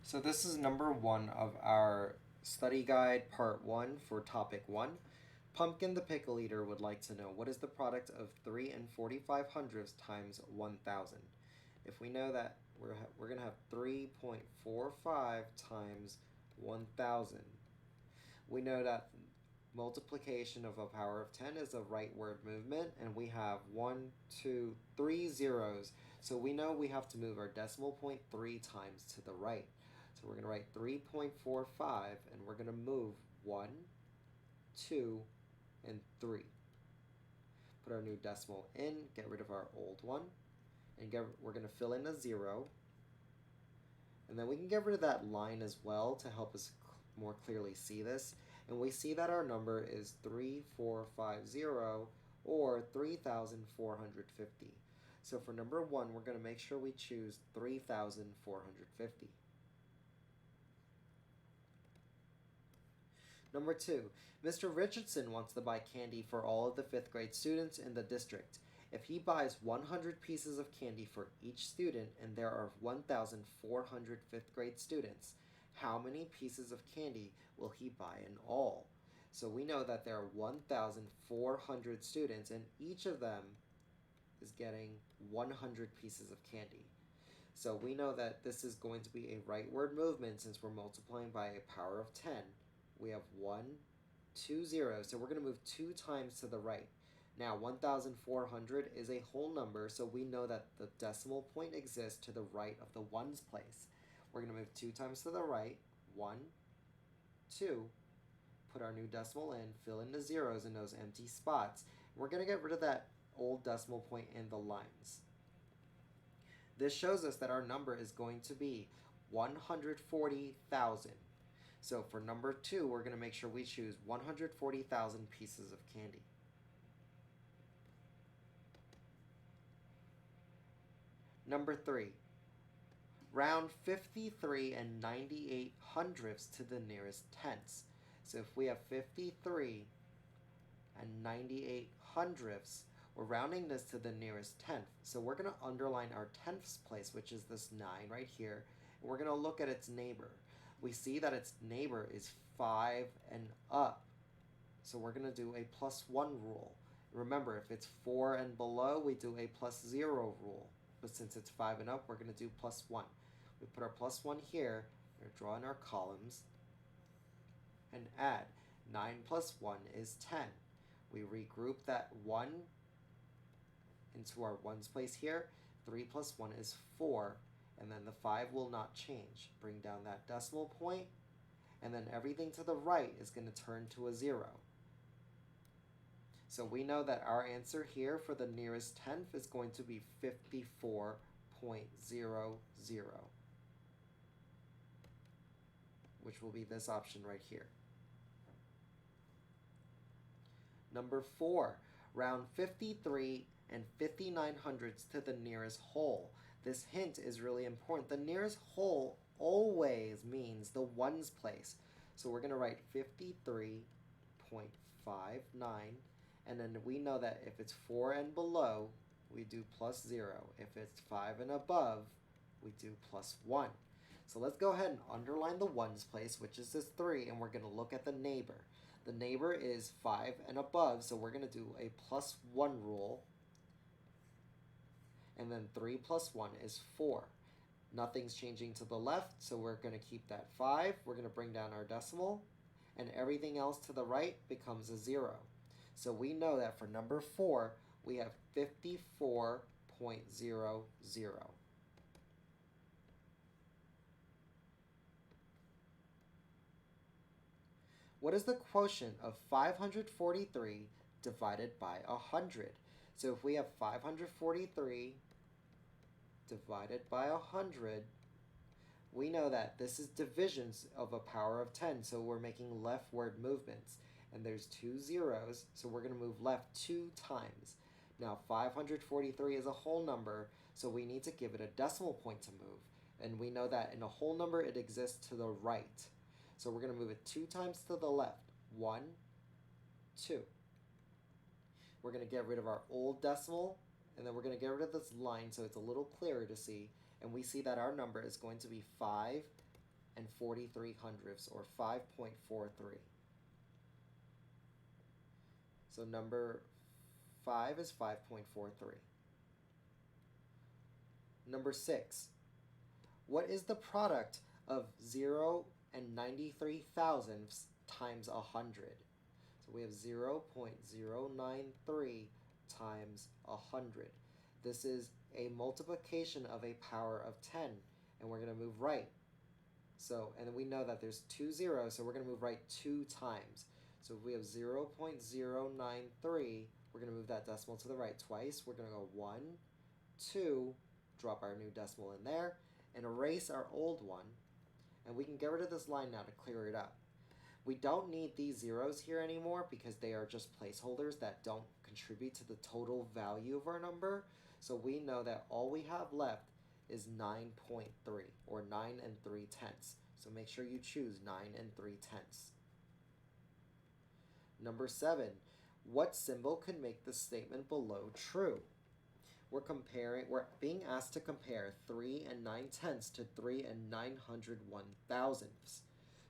So this is number one of our study guide part one for topic one. Pumpkin the pickle eater would like to know what is the product of 3 and 45 hundredths times 1000. If we know that we're going to have 3.45 times 1000. We know that multiplication of a power of 10 is a rightward movement, and we have one, two, three zeros. So we know we have to move our decimal point 3 times to the right. So we're going to write 3.45, and we're going to move 1, 2, and 3. Put our new decimal in, get rid of our old one, and we're going to fill in a 0. And then we can get rid of that line as well to help us more clearly see this. And we see that our number is 3450, or 3,450. So for number one, we're going to make sure we choose 3,450. Number two, Mr. Richardson wants to buy candy for all of the 5th grade students in the district. If he buys 100 pieces of candy for each student and there are 1,400 5th grade students, how many pieces of candy will he buy in all? So we know that there are 1,400 students and each of them is getting 100 pieces of candy. So we know that this is going to be a rightward movement since we're multiplying by a power of 10. We have 1, 2 zeros, so we're going to move 2 times to the right. Now 1,400 is a whole number, so we know that the decimal point exists to the right of the ones place. We're going to move 2 times to the right, 1, 2, put our new decimal in, fill in the zeros in those empty spots. We're going to get rid of that old decimal point in the lines. This shows us that our number is going to be 140,000. So for number two, we're going to make sure we choose 140,000 pieces of candy. Number three, round 53 and 98 hundredths to the nearest tenths. So if we have 53 and 98 hundredths, we're rounding this to the nearest tenth. So we're going to underline our tenths place, which is this 9 right here. And we're going to look at its neighbor. We see that its neighbor is 5 and up. So we're going to do a +1 rule. Remember, if it's 4 and below, we do a +0 rule. But since it's 5 and up, we're going to do +1. We put our +1 here, we're drawing our columns, and add. 9 plus 1 is 10. We regroup that 1 into our ones place here. 3 plus 1 is 4. And then the 5 will not change. Bring down that decimal point, and then everything to the right is going to turn to a 0. So we know that our answer here for the nearest tenth is going to be 54.00, which will be this option right here. Number 4, round 53 and 59 hundredths to the nearest whole. This hint is really important. The nearest whole always means the ones place. So we're going to write 53.59, and then we know that if it's 4 and below, we do +0. If it's 5 and above, we do +1. So let's go ahead and underline the ones place, which is this 3, and we're going to look at the neighbor. The neighbor is 5 and above, so we're going to do a +1 rule. And then 3 plus 1 is 4. Nothing's changing to the left, so we're going to keep that 5. We're going to bring down our decimal, and everything else to the right becomes a 0. So we know that for number 4, we have 54.00. What is the quotient of 543 divided by 100? So if we have 543 divided by 100, we know that this is divisions of a power of 10, so we're making leftward movements. And there's 2 zeros, so we're going to move left 2 times. Now 543 is a whole number, so we need to give it a decimal point to move. And we know that in a whole number it exists to the right. So we're going to move it 2 times to the left. 1, 2. We're going to get rid of our old decimal, and then we're going to get rid of this line so it's a little clearer to see. And we see that our number is going to be and 43 hundredths, or 5.43. So number 5 is 5.43. Number 6. What is the product of 0 and 93 thousandths times 100? So we have 0.093 times 100. This is a multiplication of a power of 10, and we're going to move right. So, and we know that there's two zeros, so we're going to move right 2 times. So if we have 0.093, we're going to move that decimal to the right twice. We're going to go 1, 2, drop our new decimal in there, and erase our old one. And we can get rid of this line now to clear it up. We don't need these zeros here anymore because they are just placeholders that don't contribute to the total value of our number. So we know that all we have left is 9.3, or 9 3/10. So make sure you choose 9 3/10. Number 7, what symbol can make the statement below true? We're being asked to compare 3 9/10 to 3 901 thousandths.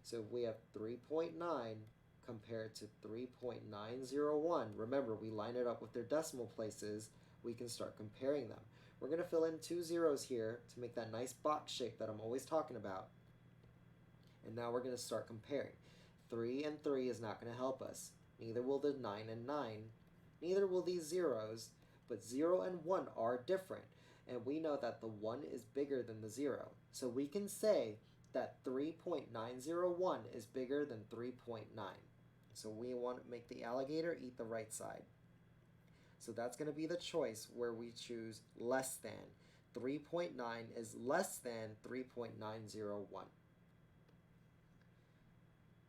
So if we have 3.9 compared to 3.901, remember we line it up with their decimal places, we can start comparing them. We're going to fill in 2 zeros here to make that nice box shape that I'm always talking about. And now we're going to start comparing. 3 and 3 is not going to help us. Neither will the 9 and 9. Neither will these zeros. But 0 and 1 are different. And we know that the 1 is bigger than the 0. So we can say that 3.901 is bigger than 3.9. So we want to make the alligator eat the right side. So that's going to be the choice where we choose less than. 3.9 is less than 3.901.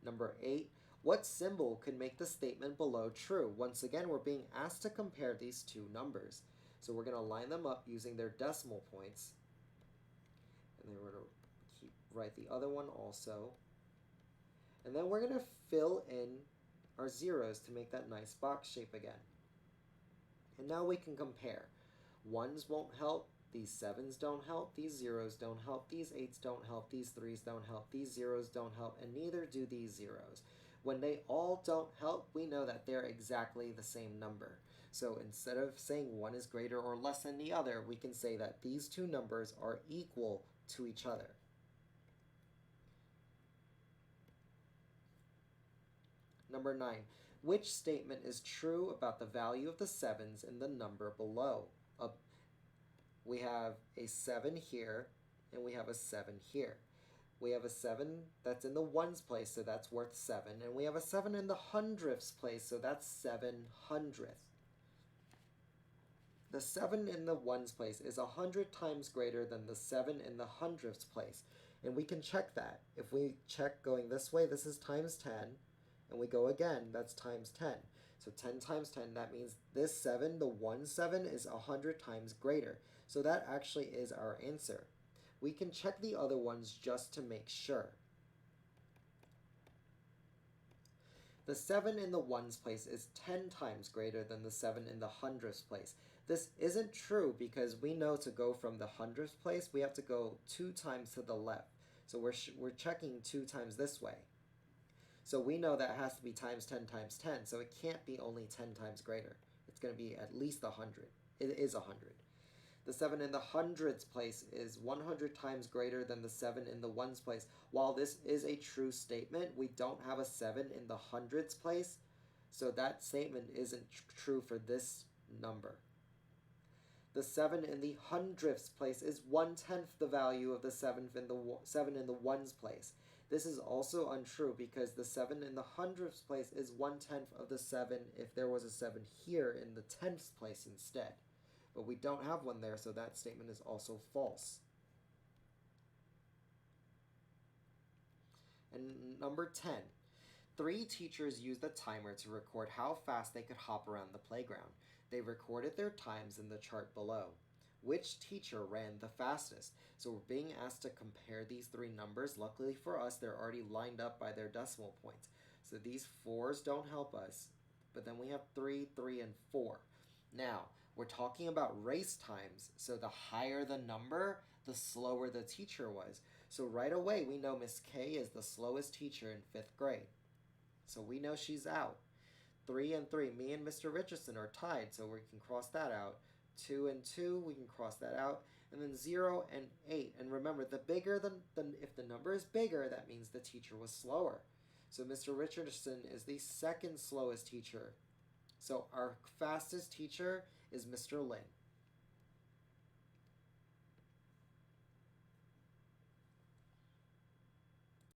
Number 8, what symbol could make the statement below true? Once again, we're being asked to compare these two numbers. So we're going to line them up using their decimal points. And then we're going to write the other one also. And then we're going to fill in our zeros to make that nice box shape again. And now we can compare. 1s won't help. These 7s don't help, these 0s don't help, these 8s don't help, these 3s don't help, these 0s don't help, and neither do these zeros. When they all don't help, we know that they're exactly the same number. So instead of saying one is greater or less than the other, we can say that these two numbers are equal to each other. Number 9, which statement is true about the value of the 7s in the number below? We have a 7 here, and we have a 7 here. We have a 7 that's in the ones place, so that's worth 7. And we have a 7 in the hundredths place, so that's 7 hundredths. The 7 in the ones place is 100 times greater than the 7 in the hundredths place. And we can check that. If we check going this way, this is times 10. And we go again, that's times 10. So 10 times 10, that means this 7, the 1 7, is 100 times greater. So that actually is our answer. We can check the other ones just to make sure. The 7 in the ones place is 10 times greater than the 7 in the hundredths place. This isn't true because we know to go from the hundredths place, we have to go 2 times to the left. So we're checking 2 times this way. So we know that has to be times 10 times 10, so it can't be only 10 times greater. It's going to be at least 100. It is 100. The 7 in the hundredths place is 100 times greater than the 7 in the ones place. While this is a true statement, we don't have a 7 in the hundredths place, so that statement isn't true for this number. The 7 in the hundredths place is 1/10 the value of the 7 in the ones place. This is also untrue because the 7 in the hundredths place is 1/10 of the 7 if there was a 7 here in the tenths place instead. But we don't have one there, so that statement is also false. And number 10, 3 teachers used a timer to record how fast they could hop around the playground. They recorded their times in the chart below. Which teacher ran the fastest? So we're being asked to compare these 3 numbers. Luckily for us, they're already lined up by their decimal points. So these 4s don't help us, but then we have 3, 3, and 4. Now, we're talking about race times, so the higher the number, the slower the teacher was. So right away, we know Miss K is the slowest teacher in 5th grade. So we know she's out. 3 and 3, me and Mr. Richardson are tied, so we can cross that out. 2 and 2, we can cross that out. And then 0 and 8. And remember, if the number is bigger, that means the teacher was slower. So Mr. Richardson is the second slowest teacher. So our fastest teacher is Mr. Lin.